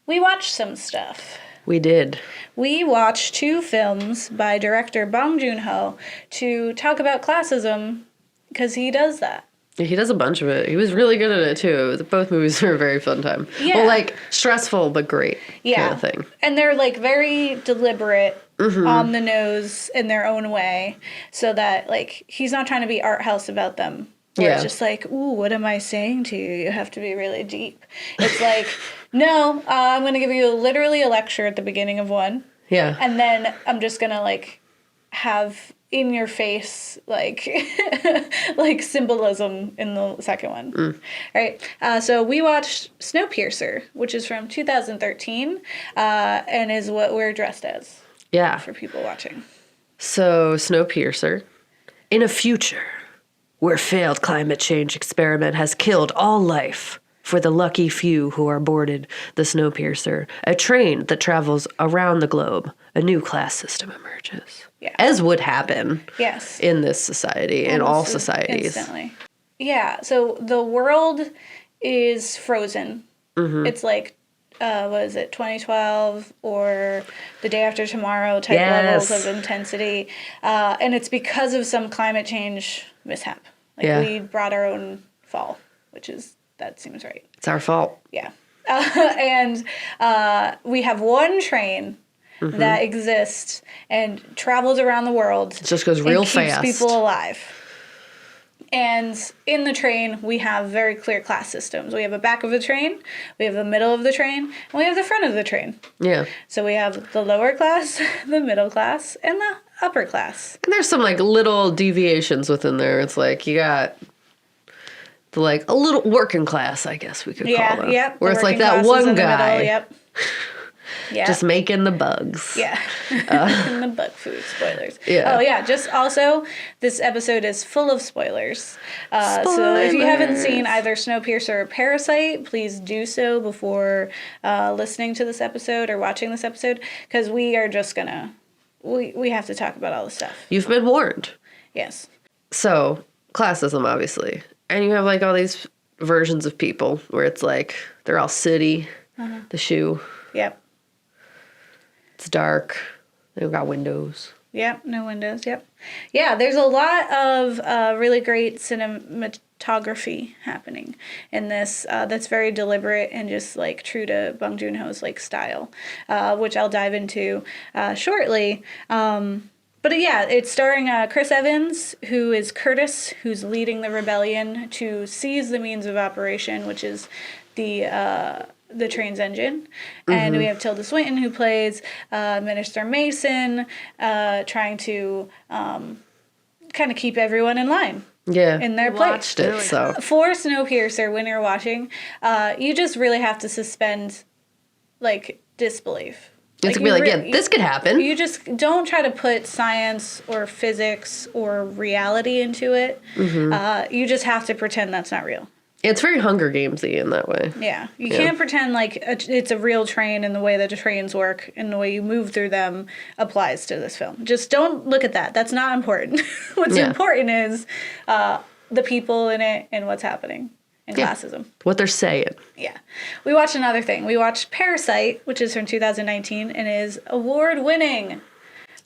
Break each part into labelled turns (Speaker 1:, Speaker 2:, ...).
Speaker 1: We watched some stuff.
Speaker 2: We did.
Speaker 1: We watched 2 films by director Bong Joon-ho to talk about classism, because he does that.
Speaker 2: Yeah, he does a bunch of it. He was really good at it, too. Both movies were a very fun time.
Speaker 1: Yeah.
Speaker 2: Well, like, stressful but great kind of thing.
Speaker 1: And they're, like, very deliberate, on the nose in their own way, so that, like, he's not trying to be art house about them. Where it's just like, ooh, what am I saying to you? You have to be really deep. It's like, no, I'm going to give you literally a lecture at the beginning of one.
Speaker 2: Yeah.
Speaker 1: And then I'm just going to, like, have in your face, like, like symbolism in the second one. Right? So we watched Snowpiercer, which is from 2013, and is what we're dressed as.
Speaker 2: Yeah.
Speaker 1: For people watching.
Speaker 2: So, Snowpiercer. In a future where failed climate change experiment has killed all life, for the lucky few who are boarded the Snowpiercer, a train that travels around the globe, a new class system emerges.
Speaker 1: Yeah.
Speaker 2: As would happen
Speaker 1: in
Speaker 2: this society, in all societies.
Speaker 1: Instantly. Yeah, so the world is frozen. It's like, what is it, 2012 or the day after tomorrow type levels of intensity. And it's because of some climate change mishap. Like, we brought our own fall, that seems right.
Speaker 2: It's our fault.
Speaker 1: Yeah. And we have one train that exists and travels around the world.
Speaker 2: It just goes real fast.
Speaker 1: Keeps people alive. And in the train, we have very clear class systems. We have the back of the train, we have the middle of the train, and we have the front of the train. Yeah. So we have the lower class, the middle class, and the upper class.
Speaker 2: And there's some, like, little deviations within there. It's like, you got the, like, a little working class, I guess we could call them.
Speaker 1: Yeah,
Speaker 2: where it's like that one guy.
Speaker 1: Yep. Yeah.
Speaker 2: Just making the bugs.
Speaker 1: Yeah. And the bug food. Spoilers. Yeah. Oh, yeah. Just also, this episode is full of spoilers. So if you haven't seen either Snowpiercer or Parasite, please do so before listening to this episode or watching this episode, because we are just gonna, we have to talk about all this stuff.
Speaker 2: You've been warned.
Speaker 1: Yes.
Speaker 2: So, classism, obviously. And you have, like, all these versions of people where it's like, they're all city, the shoe.
Speaker 1: Yep.
Speaker 2: It's dark. They've got windows.
Speaker 1: Yep, no windows, yep. Yeah, there's a lot of really great cinematography happening in this that's very deliberate and just, like, true to Bong Joon-ho's, like, style, which I'll dive into shortly. But yeah, it's starring Chris Evans, who is Curtis, who's leading the rebellion to seize the means of operation, which is the train's engine. And we have Tilda Swinton, who plays Minister Mason, trying to kind of keep everyone in line. Yeah. In their place.
Speaker 2: Watched it, so.
Speaker 1: For Snowpiercer, when you're watching, you just really have to suspend, like, disbelief.
Speaker 2: It's like, be like, this could happen.
Speaker 1: You just don't try to put science or physics or reality into it. You just have to pretend that's not real.
Speaker 2: It's very Hunger Games-y in that way.
Speaker 1: Yeah. You can't pretend like it's a real train, and the way that the trains work and the way you move through them applies to this film. Just don't look at that. That's not important. What's important is the people in it and what's happening in classism.
Speaker 2: What they're saying.
Speaker 1: Yeah. We watched another thing. We watched Parasite, which is from 2019 and is award-winning.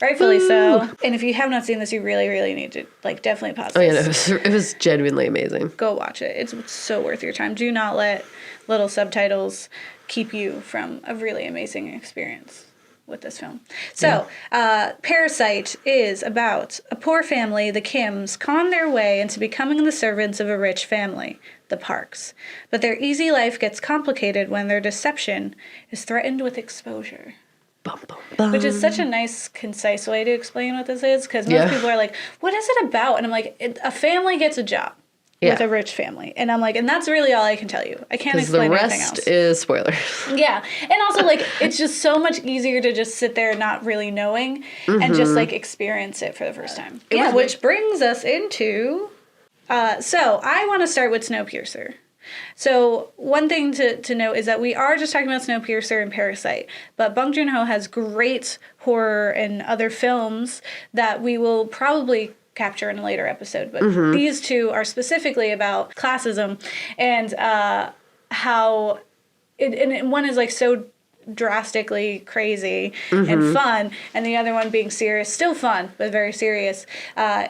Speaker 1: Rightfully so. And if you have not seen this, you really, really need to, like, definitely pause this.
Speaker 2: Oh, yeah, it was genuinely amazing.
Speaker 1: Go watch it. It's so worth your time. Do not let little subtitles keep you from a really amazing experience with this film. So, Parasite is about a poor family, the Kims, con their way into becoming the servants of a rich family, the Parks. But their easy life gets complicated when their deception is threatened with exposure.
Speaker 2: Bum, bum, bum.
Speaker 1: Which is such a nice, concise way to explain what this is, because most people are like, what is it about? And I'm like, a family gets a job with a rich family. And I'm like, and that's really all I can tell you. I can't explain anything else.
Speaker 2: The rest is spoilers.
Speaker 1: Yeah. And also, like, it's just so much easier to just sit there not really knowing and just, like, experience it for the first time. Which brings us into... so, I want to start with Snowpiercer. So one thing to note is that we are just talking about Snowpiercer and Parasite, but Bong Joon-ho has great horror and other films that we will probably capture in a later episode. But these two are specifically about classism and how and one is like so drastically crazy and fun, and the other one being serious, still fun but very serious,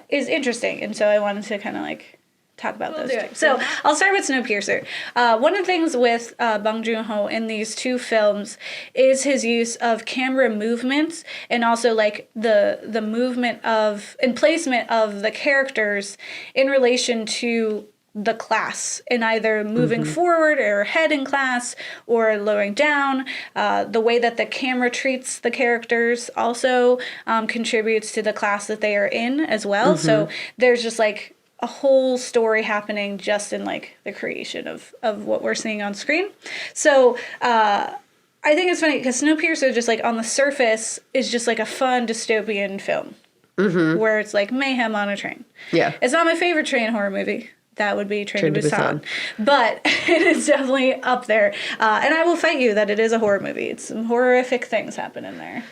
Speaker 1: is interesting. And so I wanted to kind of like talk about those two. So I'll start with Snowpiercer. One of the things with Bong Joon-ho in these two films is his use of camera movements, and also like the movement of and placement of the characters in relation to the class, in either moving forward or ahead in class or lowering down. The way that the camera treats the characters also contributes to the class that they are in as well. So there's just like a whole story happening just in like the creation of what we're seeing on screen. So I think it's funny because Snowpiercer, just like on the surface, is just like a fun dystopian film where it's like mayhem on a train.
Speaker 2: Yeah.
Speaker 1: It's not my favorite train horror movie. That would be Train to Busan. But it is definitely up there. And I will fight you that it is a horror movie. It's some horrific things happen in there.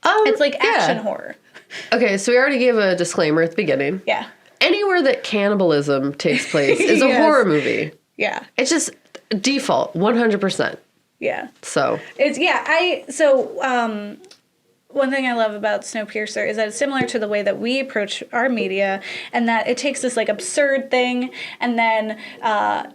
Speaker 1: It's like action horror.
Speaker 2: Okay, so we already gave a disclaimer at the beginning.
Speaker 1: Yeah.
Speaker 2: Anywhere that cannibalism takes place is a horror movie.
Speaker 1: Yeah.
Speaker 2: It's just default, 100%.
Speaker 1: Yeah.
Speaker 2: So.
Speaker 1: One thing I love about Snowpiercer is that it's similar to the way that we approach our media, and that it takes this like absurd thing and then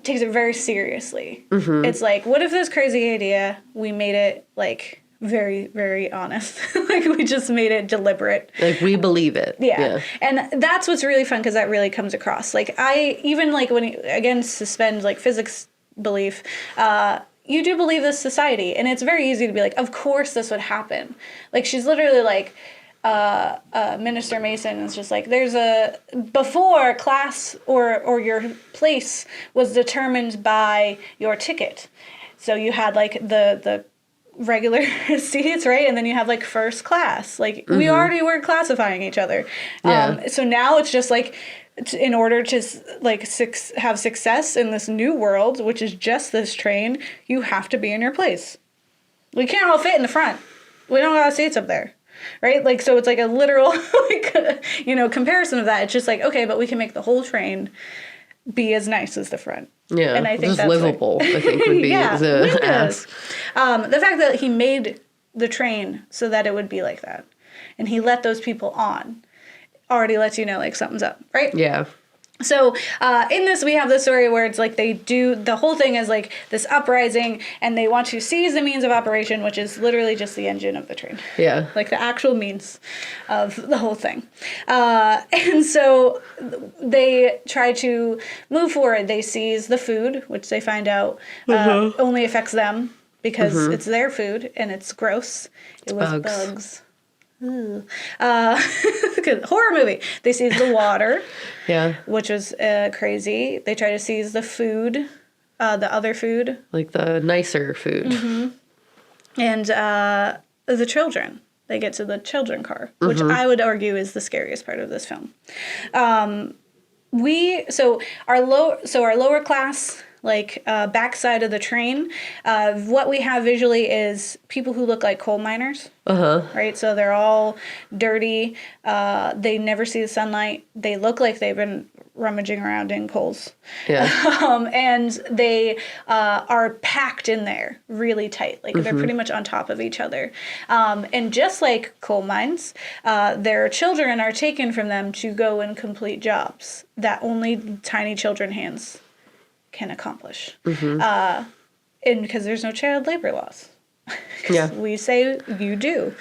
Speaker 1: takes it very seriously. It's like, what if this crazy idea, we made it like very, very honest. Like we just made it deliberate.
Speaker 2: Like we believe it.
Speaker 1: Yeah. And that's what's really fun because that really comes across. Like I, even like when, again, suspend like physics belief, you do believe this society, and it's very easy to be like, of course this would happen. Like she's literally like, Minister Mason is just like, there's a before class or your place was determined by your ticket. So you had like the regular seats, right? And then you have like first class. Like we already were classifying each other. So now it's just like, in order to like have success in this new world, which is just this train, you have to be in your place. We can't all fit in the front. We don't got seats up there, right? Like, so it's like a literal, like, comparison of that. It's just like, okay, but we can make the whole train be as nice as the front.
Speaker 2: Yeah,
Speaker 1: and I think
Speaker 2: just
Speaker 1: that's
Speaker 2: livable. I think would be the ask.
Speaker 1: The fact that he made the train so that it would be like that, and he let those people on, already lets you know like something's up, right?
Speaker 2: Yeah.
Speaker 1: So in this, we have the story where it's like the whole thing is like this uprising, and they want to seize the means of operation, which is literally just the engine of the train.
Speaker 2: Yeah.
Speaker 1: Like the actual means of the whole thing. And so they try to move forward. They seize the food, which they find out only affects them because it's their food and it's gross. It was bugs. Horror movie. They seize the water, which was crazy. They try to seize the food, the other food, like
Speaker 2: the nicer food,
Speaker 1: and the children. They get to the children car, which I would argue is the scariest part of this film. Our lower class, like backside of the train, what we have visually is people who look like coal miners. Right? So they're all dirty. They never see the sunlight. They look like they've been rummaging around in coals.
Speaker 2: Yeah.
Speaker 1: And they are packed in there really tight. Like they're pretty much on top of each other. And just like coal mines, their children are taken from them to go and complete jobs that only tiny children hands can accomplish. And because there's no child labor laws. We say you do.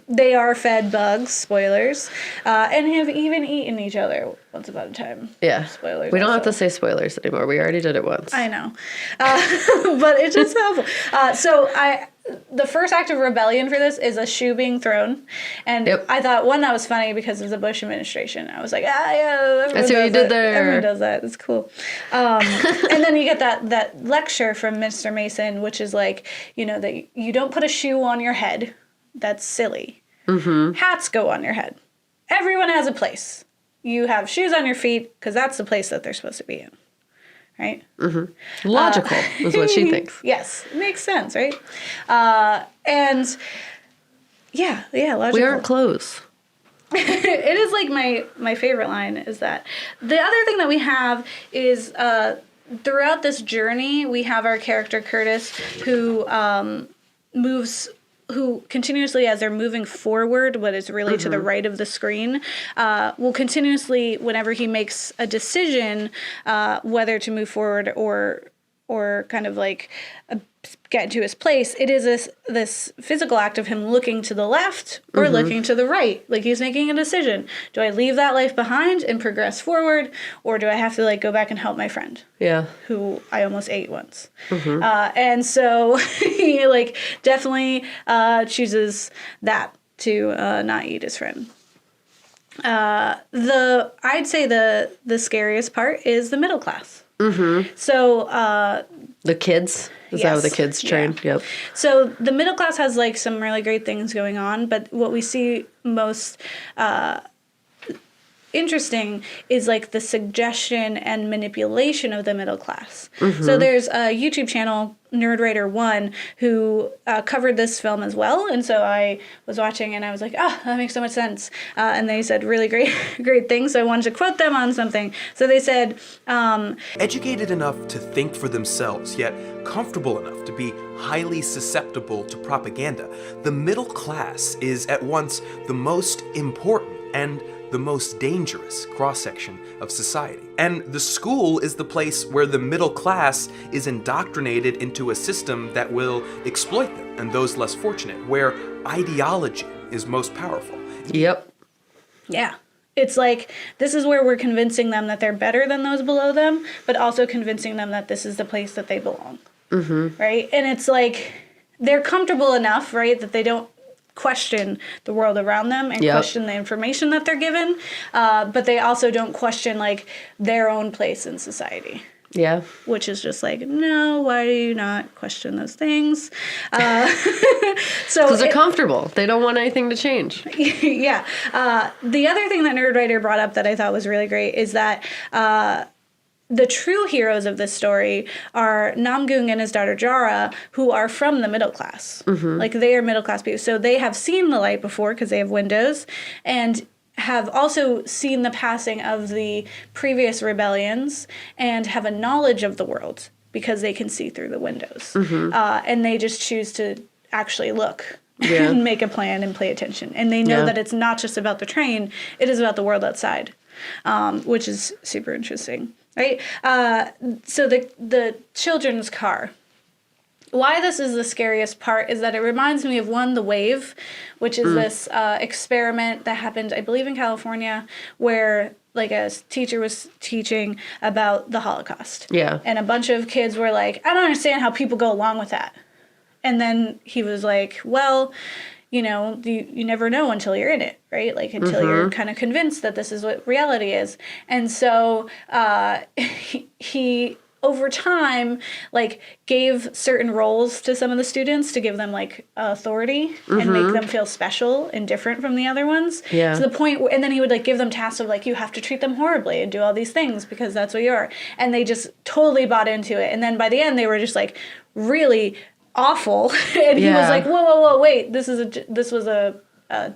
Speaker 1: They are fed bugs, spoilers, and have even eaten each other once upon a time.
Speaker 2: Yeah.
Speaker 1: Spoilers.
Speaker 2: We don't have to say spoilers anymore. We already did it once.
Speaker 1: I know. But it's just helpful. The first act of rebellion for this is a shoe being thrown. And I thought, one, that was funny because of the Bush administration. I was like, yeah,
Speaker 2: that's what you did there.
Speaker 1: Everyone does that. It's cool. And then you get that lecture from Mr. Mason, which is like, that you don't put a shoe on your head. That's silly. Hats go on your head. Everyone has a place. You have shoes on your feet because that's the place that they're supposed to be in. Right?
Speaker 2: Logical is what she thinks.
Speaker 1: Yes. Makes sense, right? And logical.
Speaker 2: We aren't clothes.
Speaker 1: It is like my favorite line is that the other thing that we have is throughout this journey, we have our character Curtis who who continuously, as they're moving forward, what is really to the right of the screen, will continuously, whenever he makes a decision, whether to move forward or kind of like get into his place, it is this physical act of him looking to the left or looking to the right. Like he's making a decision. Do I leave that life behind and progress forward, or do I have to like go back and help my friend?
Speaker 2: Yeah.
Speaker 1: Who I almost ate once. And so he like definitely chooses that to not eat his friend. I'd say the scariest part is the middle class. So
Speaker 2: the kids. Is that how the kids train?
Speaker 1: Yeah.
Speaker 2: Yep.
Speaker 1: So the middle class has like some really great things going on, but what we see most interesting is like the suggestion and manipulation of the middle class. So there's a YouTube channel, Nerdwriter1, who covered this film as well, and so I was watching and I was like, that makes so much sense. And they said really great things, so I wanted to quote them on something. So they said,
Speaker 3: educated enough to think for themselves, yet comfortable enough to be highly susceptible to propaganda, the middle class is at once the most important and the most dangerous cross-section of society. And the school is the place where the middle class is indoctrinated into a system that will exploit them and those less fortunate, where ideology is most powerful.
Speaker 2: Yep.
Speaker 1: Yeah. It's like, this is where we're convincing them that they're better than those below them, but also convincing them that this is the place that they belong. Right? And it's like, they're comfortable enough, right, that they don't question the world around them and question the information that they're given, but they also don't question like their own place in society.
Speaker 2: Yeah.
Speaker 1: Which is just like, no, why do you not question those things? So
Speaker 2: because they're comfortable. They don't want anything to change.
Speaker 1: Yeah. The other thing that Nerdwriter brought up that I thought was really great is that the true heroes of this story are Namgung and his daughter Jara, who are from the middle class. Like, they are middle class people. So they have seen the light before because they have windows, and have also seen the passing of the previous rebellions and have a knowledge of the world because they can see through the windows. And they just choose to actually look. And make a plan and pay attention. And they know that it's not just about the train, it is about the world outside, which is super interesting. Right? So the children's car. Why this is the scariest part is that it reminds me of The Wave, which is this experiment that happened, I believe, in California, where like a teacher was teaching about the Holocaust. Yeah. And a bunch of kids were like, I don't understand how people go along with that. And then he was like, well, you know, you never know until you're in it, right? Like, until you're kind of convinced that this is what reality is. And so he over time, like, gave certain roles to some of the students to give them, like, authority and make them feel special and different from the other ones. Yeah. To the point where, and then he would, like, give them tasks of, like, you have to treat them horribly and do all these things because that's what you are. And they just totally bought into it. And then by the end, they were just, like, really awful. And he was like, whoa, wait, this was a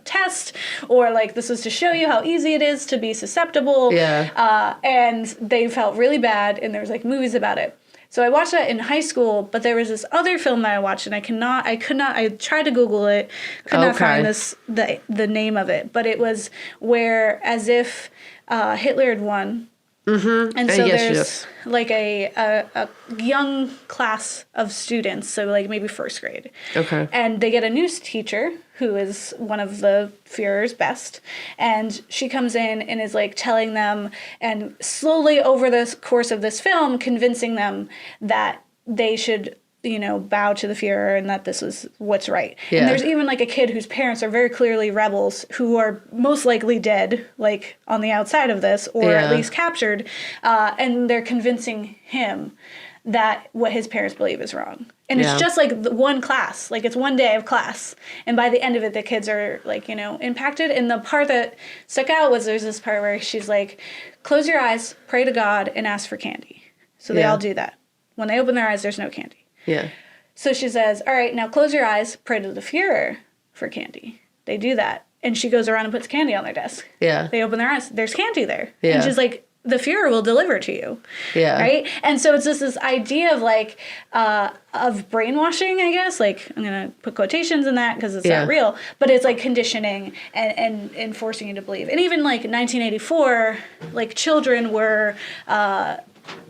Speaker 1: test, or like this was to show you how easy it is to be susceptible. Yeah. And they felt really bad, and there was like movies about it. So I watched that in high school, but there was this other film that I watched, and I tried to Google it, could not find the name of it, but it was where as if Hitler had won. And so there's like a young class of students, so like maybe first grade. Okay. And they get a new teacher who is one of the Führer's best, and she comes in and is like telling them, and slowly over the course of this film, convincing them that they should, you know, bow to the Führer and that this is what's right. Yeah. And there's even like a kid whose parents are very clearly rebels who are most likely dead, like on the outside of this, or at least captured. And they're convincing him that what his parents believe is wrong. And it's just like one class, like it's one day of class. And by the end of it, the kids are like, you know, impacted. And the part that stuck out was there's this part where she's like, close your eyes, pray to God, and ask for candy. So they all do that. When they open their eyes, there's no candy. Yeah. So she says, all right, now close your eyes, pray to the Führer for candy. They do that. And she goes around and puts candy on their desk. Yeah. They open their eyes. There's candy there. Yeah. And she's like, the Fuhrer will deliver to you.
Speaker 2: Yeah.
Speaker 1: Right? And so it's just this idea of like, of brainwashing, I guess. Like, I'm going to put quotations in that because it's not real. But it's like conditioning and forcing you to believe. And even like 1984, like children were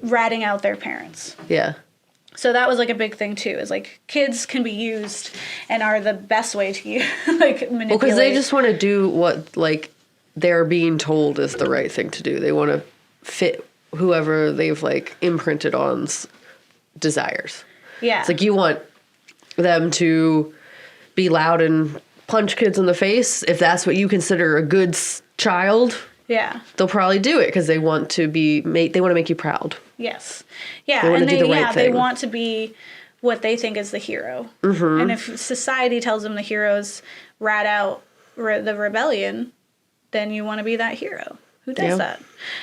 Speaker 1: ratting out their parents.
Speaker 2: Yeah.
Speaker 1: So that was like a big thing too, is like kids can be used and are the best way to use, like manipulate.
Speaker 2: Well, because they just want to do what like they're being told is the right thing to do. They want to fit whoever they've like imprinted on's desires.
Speaker 1: Yeah.
Speaker 2: It's like you want them to be loud and punch kids in the face. If that's what you consider a good child,
Speaker 1: yeah,
Speaker 2: they'll probably do it because they want to be they want to make you proud.
Speaker 1: Yes. Yeah,
Speaker 2: They want
Speaker 1: and
Speaker 2: to do the right
Speaker 1: they
Speaker 2: thing.
Speaker 1: want to be what they think is the hero.
Speaker 2: Mm-hmm.
Speaker 1: And if society tells them the heroes rat out the rebellion, then you want to be that hero. Who does that?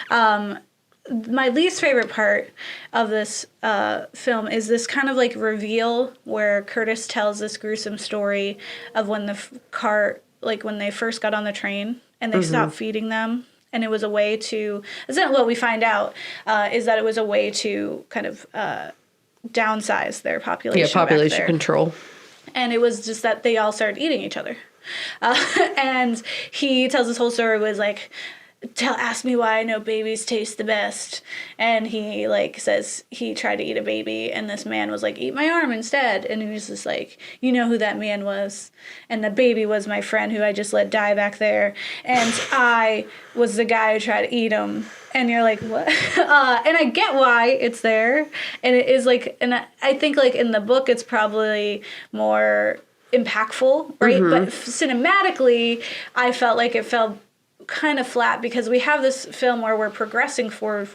Speaker 1: My least favorite part of this film is this kind of like reveal where Curtis tells this gruesome story of when the car, like when they first got on the train and they stopped feeding them. And it was a way to, isn't what we find out, is that it was a way to kind of downsize their population.
Speaker 2: Yeah, population control.
Speaker 1: And it was just that they all started eating each other. And he tells this whole story was like, ask me why I know babies taste the best. And he like says he tried to eat a baby and this man was like, eat my arm instead. And he was just like, you know who that man was. And the baby was my friend who I just let die back there. And I was the guy who tried to eat him. And you're like, what? And I get why it's there. And it is like, and I think like in the book, it's probably more impactful, right? But cinematically, I felt like it felt kind of flat because we have this film where we're progressing forward,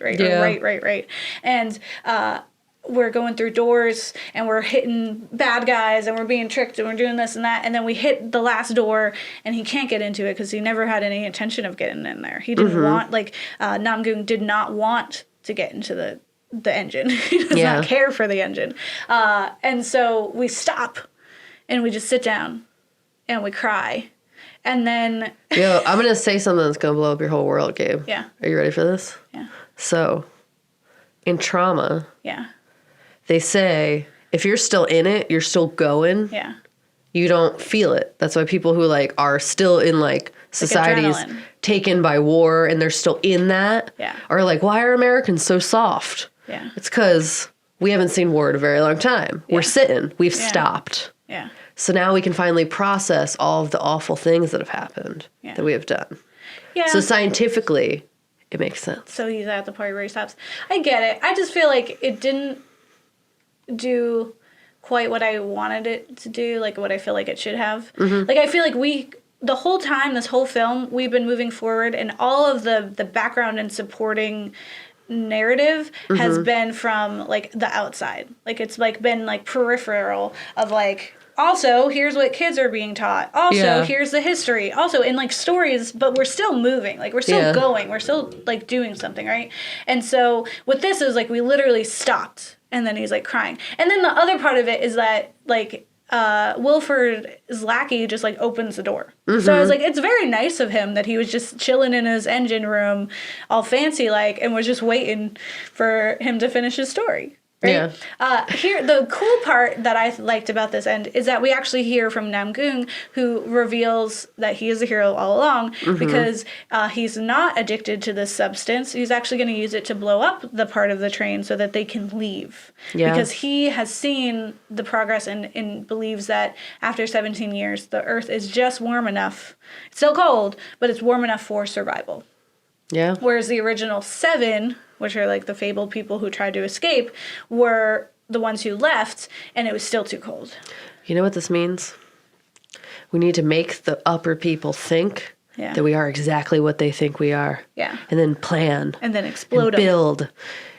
Speaker 1: right?
Speaker 2: Yeah.
Speaker 1: Or right. And we're going through doors and we're hitting bad guys and we're being tricked and we're doing this and that. And then we hit the last door and he can't get into it because he never had any intention of getting in there. He didn't want, like, Nam-goong did not want to get into the engine. He does not care for the engine. And so we stop and we just sit down and we cry. And then...
Speaker 2: Yo, I'm going to say something that's going to blow up your whole world, Gabe.
Speaker 1: Yeah.
Speaker 2: Are you ready for this?
Speaker 1: Yeah.
Speaker 2: So, in trauma,
Speaker 1: Yeah.
Speaker 2: they say if you're still in it, you're still going.
Speaker 1: Yeah.
Speaker 2: You don't feel it. That's why people who like are still in like societies
Speaker 1: adrenaline.
Speaker 2: taken by war and they're still in that
Speaker 1: Yeah.
Speaker 2: are like, why are Americans so soft?
Speaker 1: Yeah.
Speaker 2: It's because we haven't seen war in a very long time. We're sitting. We've stopped.
Speaker 1: Yeah.
Speaker 2: So now we can finally process all of the awful things that have happened that we have done.
Speaker 1: Yeah.
Speaker 2: So scientifically, it makes sense.
Speaker 1: So he's at the part where he stops. I get it. I just feel like it didn't do quite what I wanted it to do, like what I feel like it should have. Like, I feel like the whole time, this whole film, we've been moving forward, and all of the background and supporting narrative has been from, like, the outside. Like, it's, like, been, like, peripheral of, like... Also, here's what kids are being taught. Also, here's the history. Also, in, like, stories, but we're still moving. Like, we're still going. We're still, like, doing something, right? And so, with this is, like, we literally stopped. And then he's, like, crying. And then the other part of it is that, like, Wilford's lackey just, like, opens the door. So I was like, it's very nice of him that he was just chilling in his engine room, all fancy-like, and was just waiting for him to finish his story. Right?
Speaker 2: Yeah.
Speaker 1: Here, the cool part that I liked about this end is that we actually hear from Nam-goong, who reveals that he is a hero all along because he's not addicted to this substance. He's actually going to use it to blow up the part of the train so that they can leave.
Speaker 2: Yeah.
Speaker 1: Because he has seen the progress and believes that after 17 years, the Earth is just warm enough. It's still cold, but it's warm enough for survival.
Speaker 2: Yeah.
Speaker 1: Whereas the original 7, which are like the fabled people who tried to escape, were the ones who left, and it was still too cold.
Speaker 2: You know what this means? We need to make the upper people think that we are exactly what they think we are.
Speaker 1: Yeah.
Speaker 2: And then plan.
Speaker 1: And then explode
Speaker 2: and build.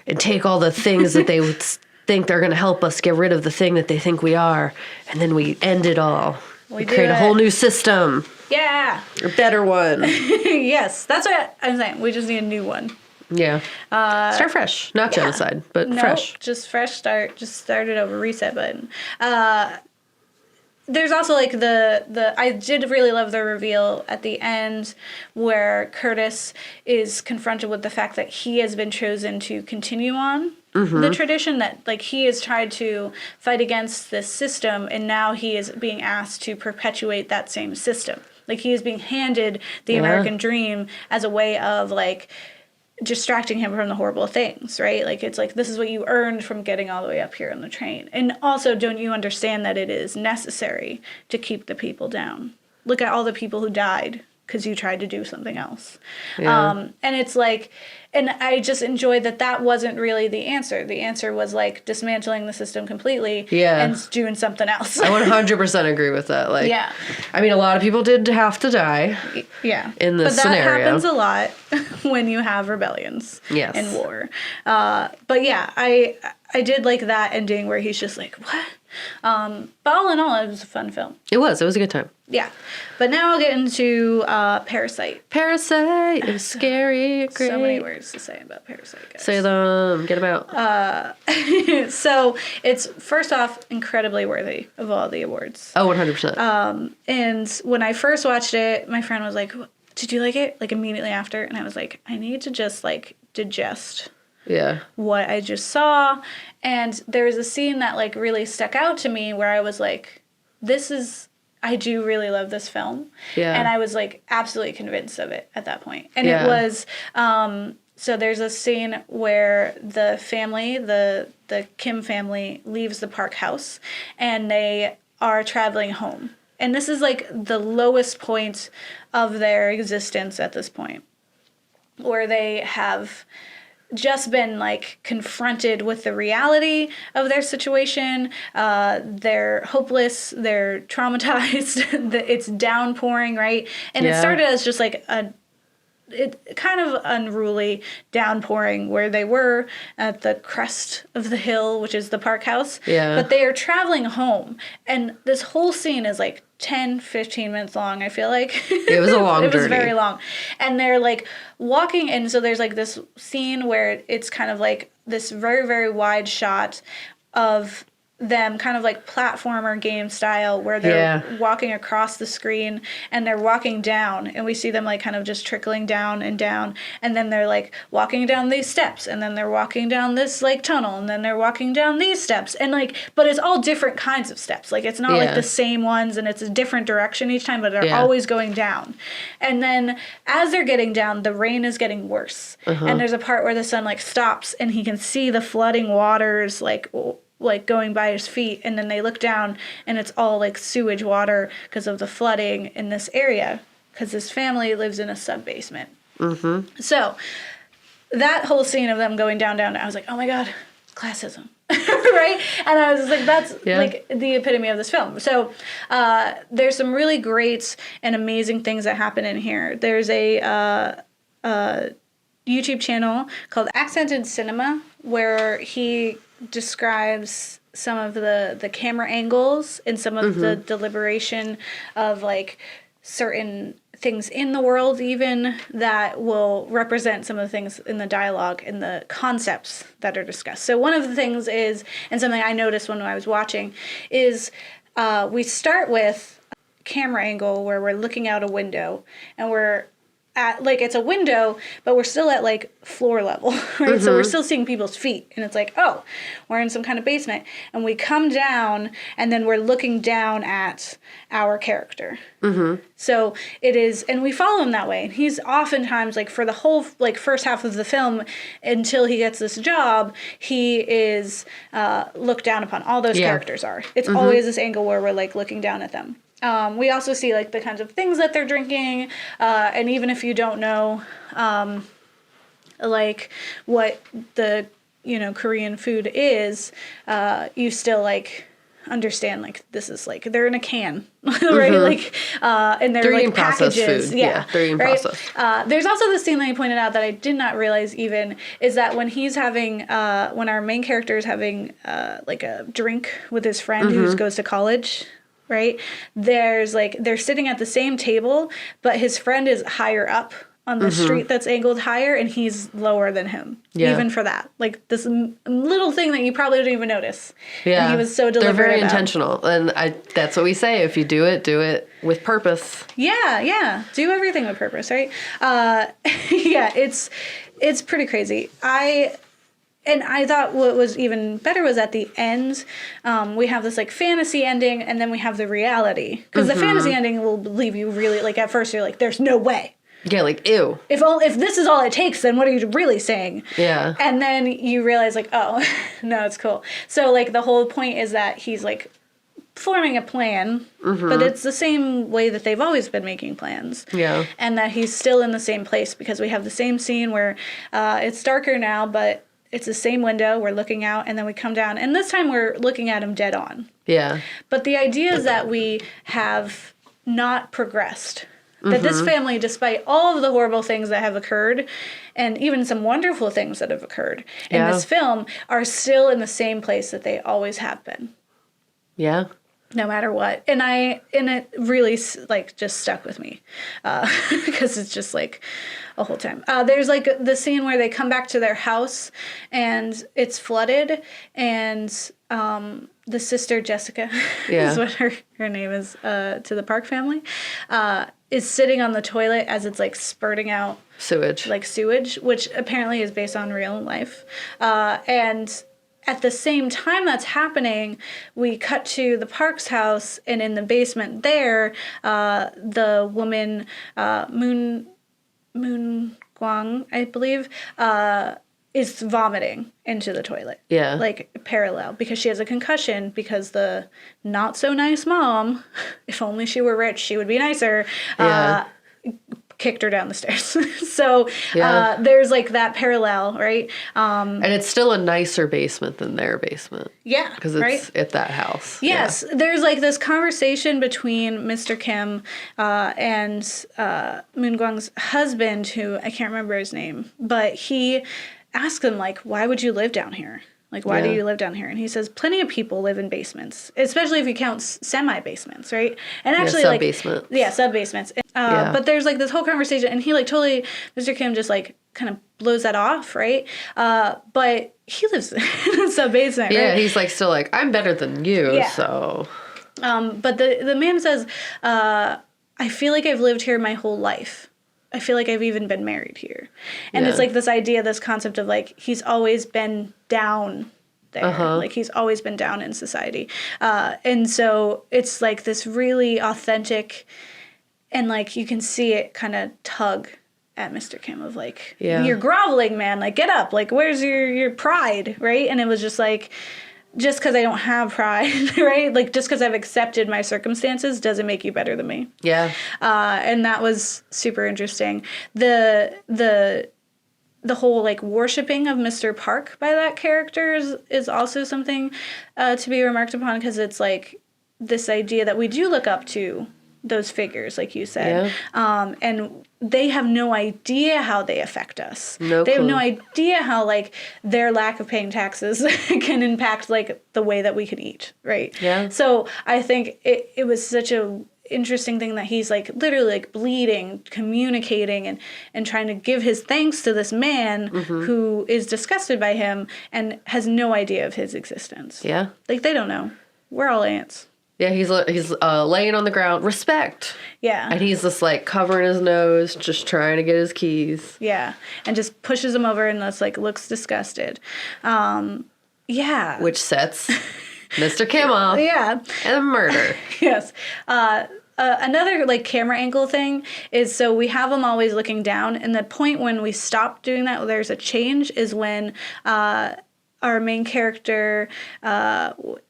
Speaker 2: And take all the things that they would think they're going to help us get rid of the thing that they think we are. And then we end it all. We create a whole new system.
Speaker 1: Yeah.
Speaker 2: A better one.
Speaker 1: Yes. That's what I'm saying. We just need a new one.
Speaker 2: Yeah. Start fresh. Not genocide, but fresh.
Speaker 1: Just fresh start. Just start it over. Reset button. there's also like the I did really love the reveal at the end where Curtis is confronted with the fact that he has been chosen to continue on the tradition, that like he has tried to fight against this system and now he is being asked to perpetuate that same system. Like he is being handed the American dream as a way of like distracting him from the horrible things, right? Like it's like, this is what you earned from getting all the way up here on the train. And also, don't you understand that it is necessary to keep the people down? Look at all the people who died because you tried to do something else. And it's like, and I just enjoyed that wasn't really the answer. The answer was like dismantling the system completely and doing something else.
Speaker 2: I 100% agree with that. Like, I mean, a lot of people did have to die. In this scenario.
Speaker 1: But that happens a lot when you have rebellions and war. But yeah, I did like that ending where he's just like, what? But all in all, it was a fun film.
Speaker 2: It was a good time.
Speaker 1: Yeah. But now I'll get into Parasite.
Speaker 2: Parasite. It was scary. Great.
Speaker 1: So many words to say about Parasite, guys.
Speaker 2: Say them. Get them out.
Speaker 1: So it's, first off, incredibly worthy of all the awards.
Speaker 2: Oh, 100%.
Speaker 1: And when I first watched it, my friend was like, did you like it? Like immediately after. And I was like, I need to just like digest what I just saw. And there was a scene that like really stuck out to me where I was like, I do really love this film. And I was like absolutely convinced of it at that point. And it was, so there's a scene where the family, the Kim family, leaves the Park house and they are traveling home. And this is like the lowest point of their existence at this point, where they have just been like confronted with the reality of their situation. They're hopeless, they're traumatized, it's downpouring, right? And it started as just like it kind of unruly downpouring where they were at the crest of the hill, which is the Park house. But they are traveling home. And this whole scene is like 10, 15 minutes long, I feel like.
Speaker 2: It was a long journey.
Speaker 1: It was very long. And they're like walking, and so there's like this scene where it's kind of like this very, very wide shot of them kind of like platformer game style where they're walking across the screen and they're walking down and we see them like kind of just trickling down and then they're like walking down these steps and then they're walking down this like tunnel and then they're walking down these steps and like, but it's all different kinds of steps. Like it's not like the same ones and it's a different direction each time, but they're always going down. And then as they're getting down, the rain is getting worse. And there's a part where the sun like stops and he can see the flooding waters like going by his feet, and then they look down and it's all like sewage water because of the flooding in this area because his family lives in a sub-basement. So that whole scene of them going down, I was like, oh my god, classism. Right? And I was just like, that's like the epitome of this film. So there's some really great and amazing things that happen in here. There's a YouTube channel called Accented Cinema where he describes some of the camera angles and some of the deliberation of like certain things in the world even that will represent some of the things in the dialogue and the concepts that are discussed. So one of the things is, and something I noticed when I was watching, is we start with a camera angle where we're looking out a window and we're at like it's a window, but we're still at like floor level, right? So we're still seeing people's feet, and it's like, oh, we're in some kind of basement, and we come down, and then we're looking down at our character. So it is, and we follow him that way. And he's oftentimes like for the whole like first half of the film until he gets this job, he is looked down upon. All those characters are. It's always this angle where we're like looking down at them. We also see like the kinds of things that they're drinking, and even if you don't know, like what the Korean food is, you still like understand like this is like they're in a can, right? Like, and they're like packages.
Speaker 2: Food. Yeah, they're eating processed.
Speaker 1: There's also this thing that you pointed out that I did not realize even is that when he's having, when our main character is having like a drink with his friend who goes to college. Right? There's like, they're sitting at the same table, but his friend is higher up on the street that's angled higher, and he's lower than him.
Speaker 2: Yeah.
Speaker 1: Even for that. Like, this little thing that you probably didn't even notice.
Speaker 2: Yeah.
Speaker 1: And he was so deliberate
Speaker 2: They're very
Speaker 1: about.
Speaker 2: intentional. And that's what we say. If you do it with purpose.
Speaker 1: Yeah. Do everything with purpose, right? Yeah, it's pretty crazy. I thought what was even better was at the end, we have this like fantasy ending, and then we have the reality. Because the fantasy ending will leave you really, like, at first you're like, there's no way.
Speaker 2: Yeah, like, ew.
Speaker 1: If this is all it takes, then what are you really saying?
Speaker 2: Yeah.
Speaker 1: And then you realize, like, oh, no, it's cool. So, like, the whole point is that he's, like, forming a plan, but it's the same way that they've always been making plans.
Speaker 2: Yeah.
Speaker 1: And that he's still in the same place, because we have the same scene where it's darker now, but it's the same window. We're looking out, and then we come down. And this time we're looking at him dead on.
Speaker 2: Yeah.
Speaker 1: But the idea is that we have not progressed. That this family, despite all of the horrible things that have occurred, and even some wonderful things that have occurred in this film, are still in the same place that they always have been.
Speaker 2: Yeah.
Speaker 1: No matter what. And it really, like, just stuck with me. Because it's just, like, a whole time. There's, like, the scene where they come back to their house, and it's flooded, and the sister, Jessica, is what her name is, to the Park family, is sitting on the toilet as it's, like, spurting out
Speaker 2: sewage,
Speaker 1: which apparently is based on real life. And at the same time that's happening, we cut to the Parks house, and in the basement there, the woman, Moon Guang, I believe, is vomiting into the toilet.
Speaker 2: Yeah.
Speaker 1: Like, parallel, because she has a concussion, because the not so nice mom, if only she were rich, she would be nicer, kicked her down the stairs. So there's, like, that parallel, right?
Speaker 2: And it's still a nicer basement than their basement.
Speaker 1: Yeah.
Speaker 2: Because it's at that house.
Speaker 1: Yes. Yeah. There's, like, this conversation between Mr. Kim and Moon Guang's husband, who I can't remember his name, but he asks him, like, why would you live down here? Like, why do you live down here? And he says, plenty of people live in basements, especially if you count semi-basements, right? And actually,
Speaker 2: sub-basement.
Speaker 1: Sub-basements. But there's, like, this whole conversation, and he, like, totally, Mr. Kim just, like, kind of blows that off, right? But he lives in a sub-basement, right?
Speaker 2: Yeah, he's, like, still like, I'm better than you, so...
Speaker 1: But the man says, I feel like I've lived here my whole life. I feel like I've even been married here. And it's like this idea, this concept of, like, he's always been down there. Like, he's always been down in society. And so it's, like, this really authentic, and, like, you can see it kind of tug at Mr. Kim of, like, you're groveling, man. Like, get up. Like, where's your pride, right? And it was just, like, just because I don't have pride, right? Like, just because I've accepted my circumstances doesn't make you better than me.
Speaker 2: Yeah.
Speaker 1: And that was super interesting. The whole, like, worshiping of Mr. Park by that character is also something to be remarked upon, because it's, like, this idea that we do look up to those figures, like you said. Yeah. And they have no idea how they affect us. They have no idea how, like, their lack of paying taxes can impact, like, the way that we could eat, right? Yeah. So I think it was such a interesting thing that he's, like, literally, like, bleeding, communicating, and trying to give his thanks to this man who is disgusted by him and has no idea of his existence. Yeah. Like, they don't know. We're all ants.
Speaker 2: Yeah, he's laying on the ground. Respect.
Speaker 1: Yeah.
Speaker 2: And he's just, like, covering his nose, just trying to get his keys.
Speaker 1: Yeah. And just pushes him over and just, like, looks disgusted. Yeah.
Speaker 2: Which sets Mr. Kim off.
Speaker 1: Yeah.
Speaker 2: And murder.
Speaker 1: Yes. Another, like, camera angle thing is, so we have them always looking down, and the point when we stop doing that, there's a change, is when our main character,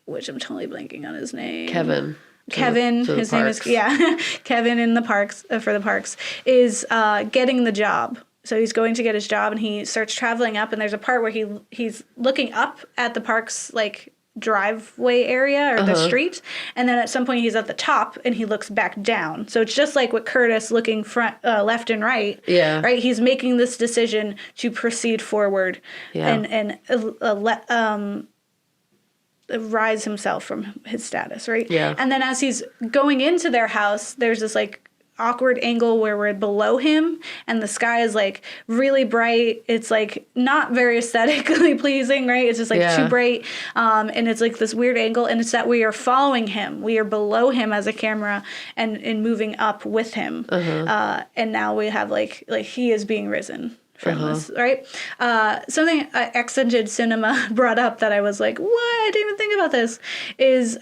Speaker 1: which I'm totally blanking on his name.
Speaker 2: Kevin.
Speaker 1: His name is, Kevin in the parks, for the parks, is getting the job. So he's going to get his job, and he starts traveling up, and there's a part where he's looking up at the park's, like, driveway area or the street, and then at some point he's at the top and he looks back down. So it's just like with Curtis looking left and right. Yeah. Right. He's making this decision to proceed forward and rise himself from his status. Right. Yeah. And then as he's going into their house, there's this, like, awkward angle where we're below him and the sky is like really bright. It's like not very aesthetically pleasing, right? It's just like too bright. And it's like this weird angle, and it's that we are following him. We are below him as a camera and moving up with him. And now we have like he is being risen from this, right? Something Accented Cinema brought up that I was like, what? I didn't even think about this, is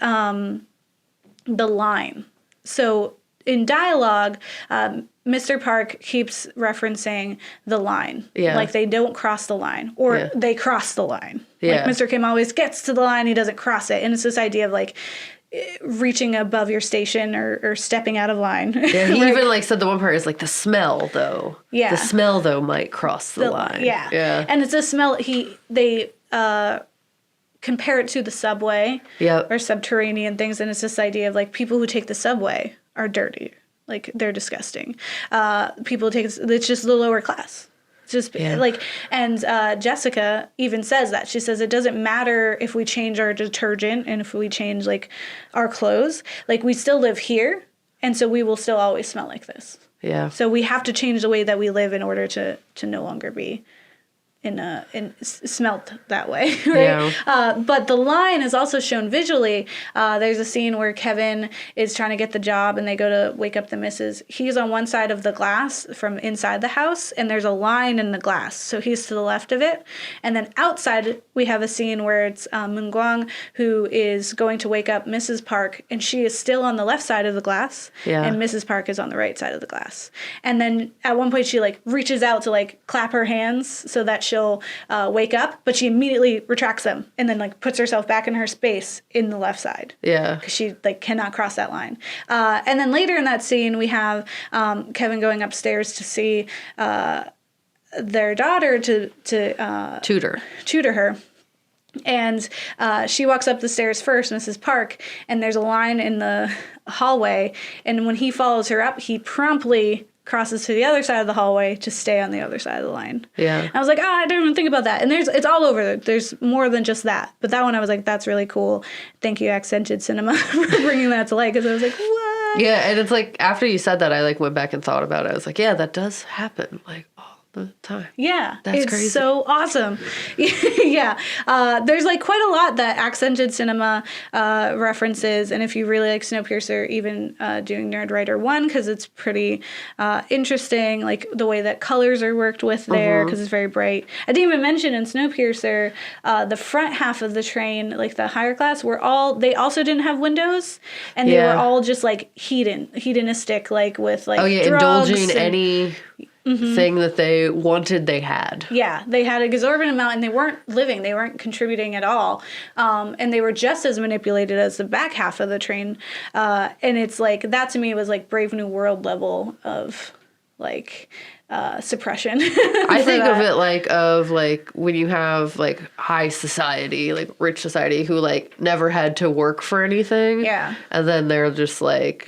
Speaker 1: the line. So in dialogue, Mr. Park keeps referencing the line.
Speaker 2: Yeah.
Speaker 1: Like they don't cross the line, or they cross the line.
Speaker 2: Yeah.
Speaker 1: Like Mr. Kim always gets to the line, he doesn't cross it. And it's this idea of like reaching above your station or stepping out of line.
Speaker 2: Yeah, he even like said the one part is like the smell though.
Speaker 1: Yeah.
Speaker 2: The smell though might cross the line.
Speaker 1: Yeah.
Speaker 2: Yeah.
Speaker 1: And it's a smell they compare it to the subway or subterranean things, and it's this idea of like people who take the subway are dirty. Like they're disgusting. People who take it's just the lower class. Just like, and Jessica even says that. She says it doesn't matter if we change our detergent and if we change like our clothes, like we still live here, and so we will still always smell like this.
Speaker 2: Yeah.
Speaker 1: So we have to change the way that we live in order to no longer be smelt that way, right?
Speaker 2: Yeah.
Speaker 1: But the line is also shown visually. There's a scene where Kevin is trying to get the job and they go to wake up the missus. He's on one side of the glass from inside the house, and there's a line in the glass. So he's to the left of it. And then outside, we have a scene where it's Moon Gwang who is going to wake up Mrs. Park, and she is still on the left side of the glass, and Mrs. Park is on the right side of the glass. And then at one point, she like reaches out to like clap her hands so that she'll wake up, but she immediately retracts them and then like puts herself back in her space in the left side. Yeah, because she like cannot cross that line. And then later in that scene, we have Kevin going upstairs to see their daughter to tutor her. And she walks up the stairs first, Mrs. Park, and there's a line in the hallway. And when he follows her up, he promptly crosses to the other side of the hallway to stay on the other side of the line. Yeah. And I was like, I didn't even think about that. And it's all over. There's more than just that. But that one, I was like, that's really cool. Thank you, Accented Cinema, for bringing that to light, because I was like, what?
Speaker 2: Yeah, and it's like, after you said that, I like went back and thought about it. I was like, yeah, that does happen. Like, the time.
Speaker 1: Yeah,
Speaker 2: that's
Speaker 1: it's
Speaker 2: crazy.
Speaker 1: So awesome. Yeah, there's like quite a lot that Accented Cinema references, and if you really like Snowpiercer, even doing Nerdwriter 1, because it's pretty interesting, like the way that colors are worked with there, because it's very bright. I didn't even mention in Snowpiercer, the front half of the train, like the higher class, they also didn't have windows, and they were all just like hedonistic, like with like drugs
Speaker 2: indulging any thing that they wanted, they had.
Speaker 1: Yeah, they had an exorbitant amount, and they weren't living, they weren't contributing at all. And they were just as manipulated as the back half of the train. And it's like, that to me was like Brave New World level of like suppression.
Speaker 2: I think of it like when you have like high society, like rich society, who like never had to work for anything. Yeah. And then they're just like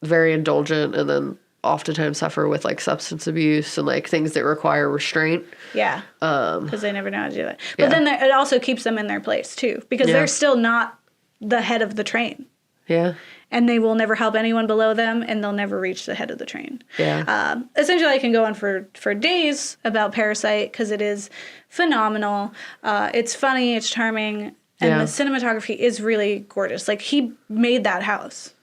Speaker 2: very indulgent, and then oftentimes suffer with like substance abuse and like things that require restraint. Yeah. Because
Speaker 1: they never know how to do that. But then it also keeps them in their place too, because they're still not the head of the train. Yeah. And they will never help anyone below them, and they'll never reach the head of the train. Yeah. Essentially, I can go on for days about Parasite, because it is phenomenal. It's funny, it's charming, and the cinematography is really gorgeous. Like, he made that house.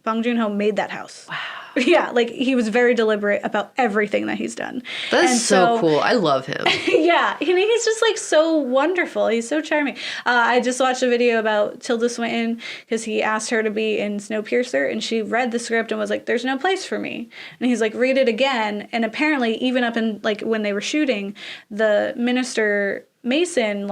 Speaker 1: Bong Joon-ho made that house. Wow. Yeah, like, he was very deliberate about everything that he's done.
Speaker 2: That's so cool. I love him.
Speaker 1: Yeah, he's just, like, so wonderful. He's so charming. I just watched a video about Tilda Swinton, because he asked her to be in Snowpiercer, and she read the script and was like, there's no place for me. And he's like, read it again. And apparently, even up in, like, when they were shooting, the Minister Mason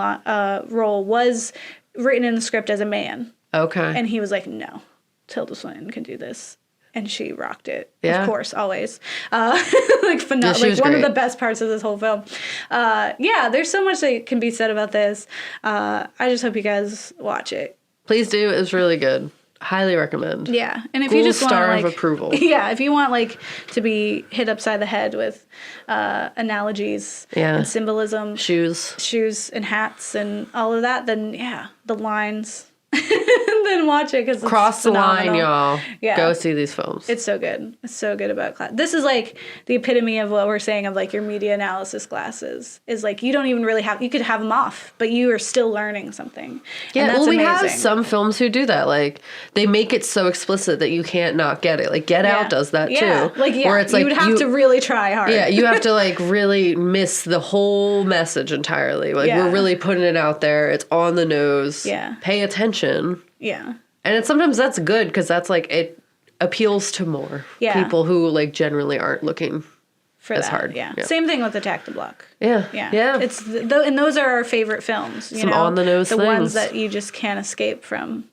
Speaker 1: role was written in the script as a man. Okay. And he was like, no, Tilda Swinton can do this. And she rocked it, of course, always. Like, phenomenal. Like, one of the best parts of this whole film. There's so much that can be said about this. I just hope you guys watch it.
Speaker 2: Please do. It's really good. Highly recommend.
Speaker 1: Yeah. And if you just want,
Speaker 2: star
Speaker 1: like,
Speaker 2: of approval.
Speaker 1: Yeah, if you want, like, to be hit upside the head with analogies and symbolism. Shoes and hats and all of that, then, the lines. then watch it because
Speaker 2: Cross the line, y'all.
Speaker 1: Yeah.
Speaker 2: Go see these films.
Speaker 1: It's so good. It's so good about class. This is like the epitome of what we're saying of like your media analysis classes is like you don't even really have, you could have them off, but you are still learning something.
Speaker 2: Yeah,
Speaker 1: and that's
Speaker 2: well, we
Speaker 1: amazing.
Speaker 2: have some films who do that. Like, they make it so explicit that you can't not get it. Like, Get Out does that too.
Speaker 1: Like,
Speaker 2: where it's like
Speaker 1: you would have to really try hard.
Speaker 2: Yeah, you have to like really miss the whole message entirely. Like, we're really putting it out there. It's on the nose.
Speaker 1: Yeah.
Speaker 2: Pay attention.
Speaker 1: Yeah.
Speaker 2: And it's, sometimes that's good because that's like, it appeals to more people who like generally aren't looking
Speaker 1: for
Speaker 2: as
Speaker 1: that.
Speaker 2: hard.
Speaker 1: Yeah. Same thing with Attack the Block.
Speaker 2: Yeah.
Speaker 1: Yeah. It's and those are our favorite films. You
Speaker 2: Some
Speaker 1: know,
Speaker 2: on the nose
Speaker 1: the
Speaker 2: things.
Speaker 1: ones that you just can't escape from.